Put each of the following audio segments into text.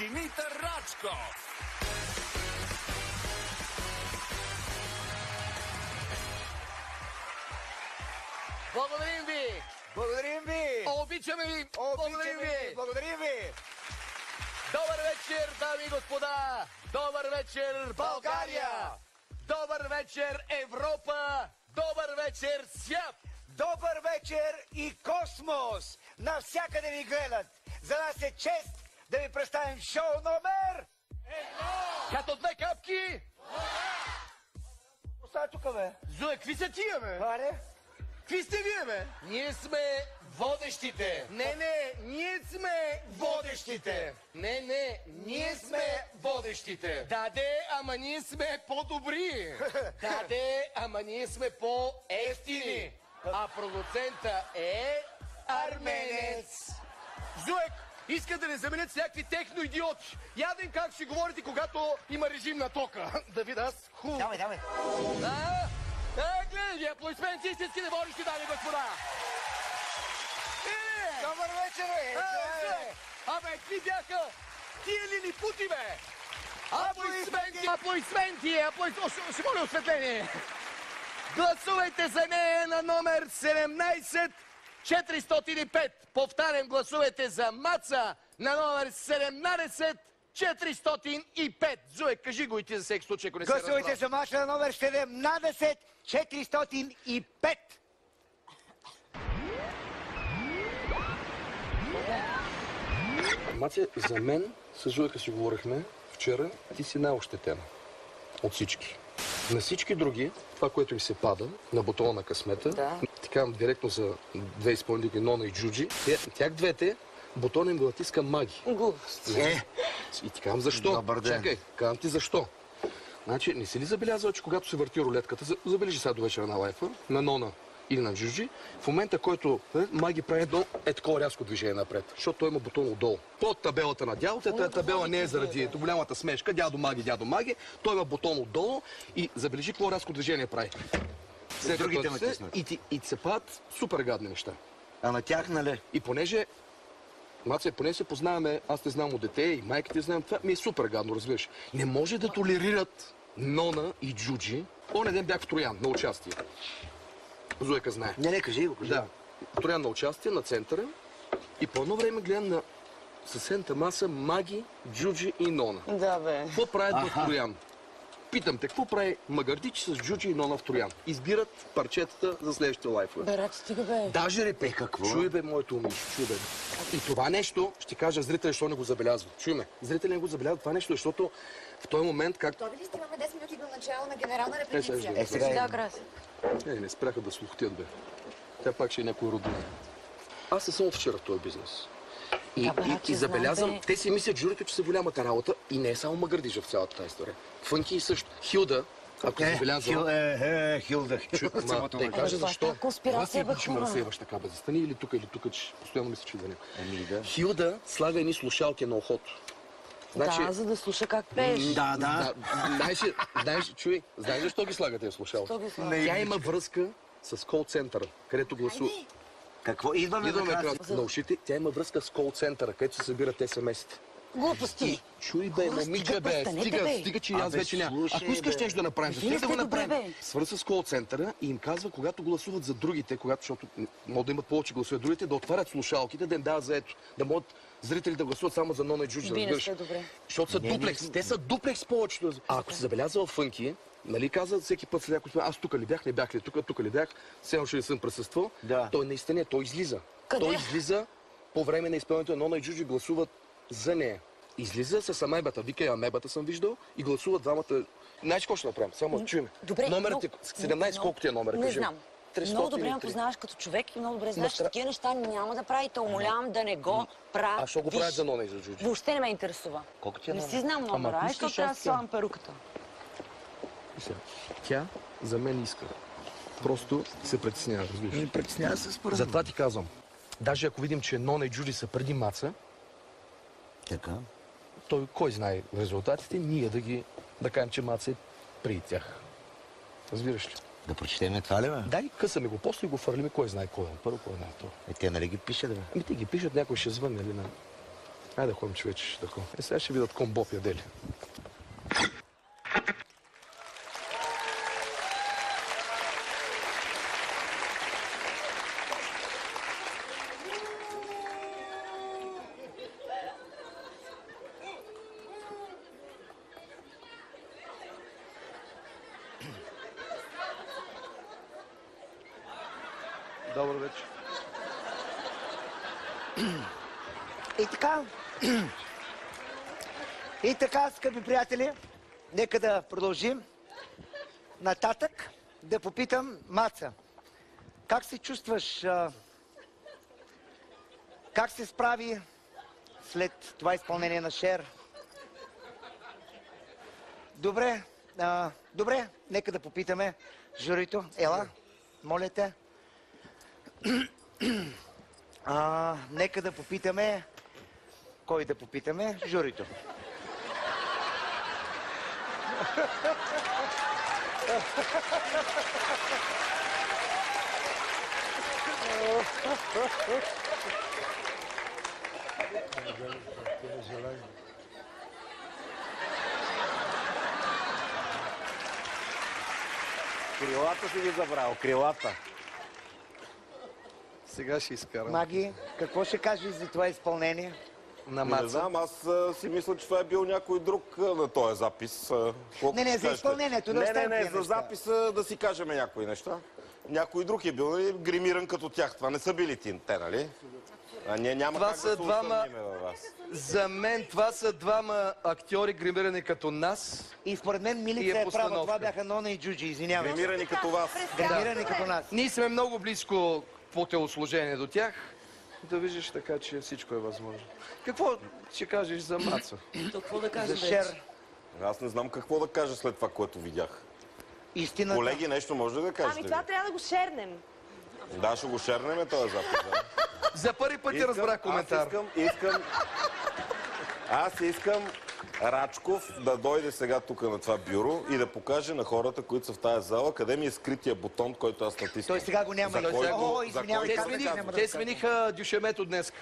Димитър Рачков. Благодарим ви! Благодарим ви! Обичаме ви! Благодарим ви! Благодарим ви! Добър вечер, дами и господа! Добър вечер, България! Добър вечер, Европа! Добър вечер, свят! Добър вечер и космос! Навсякъде ви гледат! За нас е чест да ви представим шоу номер... Като две капки! Остава тук, бе! Зуе, какви са тия, бе? Аре? Какви сте вие, бе? Ние сме водещите. Не, ние сме водещите. Не, ние сме водещите. Даде, ама ние сме по-добри. Даде, ама ние сме по-ефтини. А продуцента е арменец. Зуек, иска да не заменят с някакви техноидиоти. Ядем как ще говорите, когато има режим на тока. Да видя аз хубаво. Давай. Гледай ги, аплодисменти, истински водещи, дами и господа. Добър вечер, бе! Абе, какви бяха тия лилипути, бе? Аплодисменти! Ще моля осветление. Гласувайте за нея на номер 17-405. Повтарям, гласувайте за Маца на номер 17-405. Зуе, кажи го и ти за всеки случай, ако не се разбрал. Гласувайте за Маца на номер 17-405. Маци, за мен, с Зуека си говорихме вчера, ти си най-ощетена от всички. На всички други, това, което им се пада на бутона на късмета, ти казвам директно за две изпълнителки, Нона и Джуджи, тях двете, бутона им го натиска маги. И ти казвам защо. Добър ден. Чакай, казвам ти защо. Значи, не си ли забелязва, че когато се върти рулетката, забележи сега до вечера на лайфа, на Нона или на Джуджи, в момента, който маги прави едно такова рязко движение напред, защото той има бутон отдолу. Под табелата на дядото, тази табела не е заради голямата смешка, дядо маги, той има бутон отдолу и забележи какво рязко движение прави. Другите натиснат. И ти се падат супер гадни неща. А на тях, нали? И понеже Маци, поне се познаваме, аз те знам от дете и майка те знам, това ми е супер гадно, разбираш. Не може да толерират Нона и Джуджи. Оня ден бях в Троян на участие. Зуека знае. Не, кажи го. Да. Троян на участие на центъра и по едно време гледам на съседната маса Маги, Джуджи и Нона. Да, бе. Какво правят в Троян? Питам те, какво прави Магардич с Джуджи и Нона в Троян? Избират парчетата за следващите лайфове. Бе, рад, стига, бе. Даже репе. Какво? Чуй, бе, моето умиш, чуй, бе. И това нещо, ще кажа зрителя, защо не го забелязва. Чуй ме, зрителя не го забелязва това нещо, защото в този момент, как... Готови ли сте? Имаме 10 минути до начало на генерална репетиция. Да, краси. Не спряха да слухтят, бе. Тя пак ще е някой родина. Аз не съм от вчера в този бизнес. И забелязвам, те си мислят, журито, че са голямата работа и не е само Магардижа в цялата тази история. Фънки и също. Хилда, ако забелязва... Хилда. Те кажа защо. Конспирация, бе, ще ме хора. разсейваш така, бе. Застани или тук, че постоянно мисля, че да не. Да. Хилда слага едни слушалки на ухото. Да, за да слуша как пееш. Да. Знаеш, чуй, знаеш защо ги слага тези слушалки? Що ги слага? Тя има връзка с кол-центъра, където гласува. Какво? Идваме на екран на ушите. Тя има връзка с кол-центъра, където се събират СМС-ите. Глупости. Чуй, бе, момиче, бе, стига, че и аз вече няма. Ако искаш нещо да направим, Вие да го сте добре, направим. бе. Свърза с кол-центъра и им казва, когато гласуват за другите, защото могат да имат повече гласове другите, да отварят слушалките, да им дават заето. Да могат зрители да гласуват само за Нона и Джуджи. Вие не сте добре. Защото са дуплекс. Те са дуплекс повечето. А ако се забелязва в Фънки, нали каза всеки път след някой, аз тук ли бях, не бях ли тук ли бях, все още не съм присъствал. Да. Той наистина, той излиза. Къде? Той излиза по време на изпълнението на Нона и Джуджи гласуват за нея. Излиза с амебата, вика я амебата съм виждал и гласуват двамата. Знаеш какво ще направим? Само чуем. Добре, Номерът е 17, колко ти е номер? Не знам. 303. Много добре ме познаваш като човек и много добре знаеш, че такива неща няма да правите. Умолявам да не го правиш. А що го правят за Нона и за Джуджи? Въобще не ме интересува. Колко ти е Не номер? си знам номера, ако ай, искаш, защото трябва да аз слагам перуката. Тя за мен иска. Просто се притеснява, разбираш. Притеснява се според. Затова ти казвам. Даже ако видим, че Нона и Джуджи са преди Маца, Така. той кой знае резултатите, ние да кажем, че Маца е при тях. Разбираш ли? Да прочетеме това ли, бе? Дай, късаме го, после го фърлиме, кой знае кой е първо, кой знае това. Те нали ги пишат, бе? Ами те ги пишат, някой ще звънне, нали? Айде да ходим, че вече ще такова. Сега ще видят комбоп ядели. Добър вечер. И така, скъпи приятели, нека да продължим нататък. Да попитам Маца, как се чувстваш, как се справи след това изпълнение на Шер? Добре, добре, нека да попитаме журито. Ела, моля те. Нека да попитаме... Кой да попитаме? Журито. Крилата си ги забрал, крилата. Сега ще изкарам. Маги, какво ще кажеш за това изпълнение? На Не Маца. знам, аз си мисля, че това е бил някой друг на този запис. Не, за изпълнението, да Не, оставим за тия неща. записа да си кажем някои неща. Някой друг е бил, нали, гримиран като тях. Това не са били те, нали? А ние няма Това как са да се двама- усъмниме във вас. За мен това са двама актьори, гримирани като нас. И според мен И Милица е е права. постановка. Това бяха Нона и Джуджи, извинявай. Гримирани като вас. Гримирани като нас. Ние сме много близко по телосложение до тях. Да виждаш така, че всичко е възможно. Какво ще кажеш за Маца? То какво да За кажем Шер. вече? Аз не знам какво да кажа след това, което видях. Истината. Колеги, нещо може ли да кажете? Ами това трябва да го шернем. Да, ще го шернем този запис. Да. За първи път ти разбрах коментар. Аз искам Рачков да дойде сега тук на това бюро и да покаже на хората, които са в тази зала, къде ми е скрития бутон, който аз натискам. Той сега го няма. За кой О, го- извинявай, за как кой да го няма да Те кажа? смениха Дюшемето днес.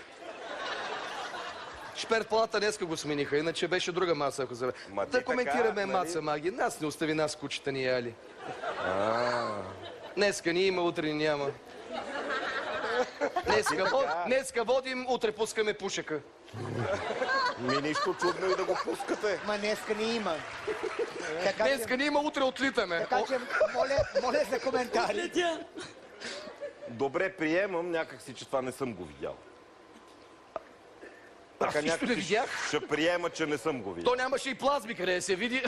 Шперплата днеска го смениха, иначе беше друга Маца, ако забе. Ма ти Да така, коментираме нали? Маца, Маги. Нас не остави нас, кучета ни яли. Днеска ни има, утре ни няма. Днеска водим, утре пускаме пушека. Нищо чудно и да го пускате. Ма днеска не има. Така че, Днеска ни има, утре отлитаме. така че моля за коментари. Добре, приемам някакси, че това не съм го видял. Аз нищо не видях. Ще приема, че не съм го видял. То нямаше и плазми къде да се види.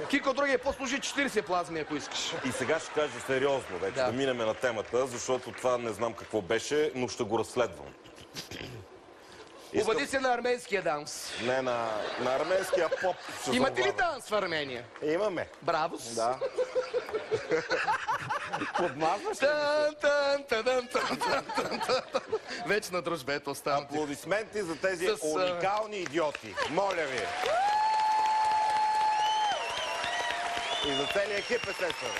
Кико другия послужи 40 плазми, ако искаш. И сега ще кажа сериозно вече, Да. да минеме на темата, защото това не знам какво беше, но ще го разследвам. Обади се на арменския данс. Не, на арменския поп ще Имате ли завладам. данс в Армения? Имаме. Браво! Да. Подмазваш ли? Тан, тан, тадан, тан, тан, тан, тан. Вечна дружба, ето оставам ти. Аплодисменти за тези С, уникални идиоти. Моля ви. И за целия екип, естествено.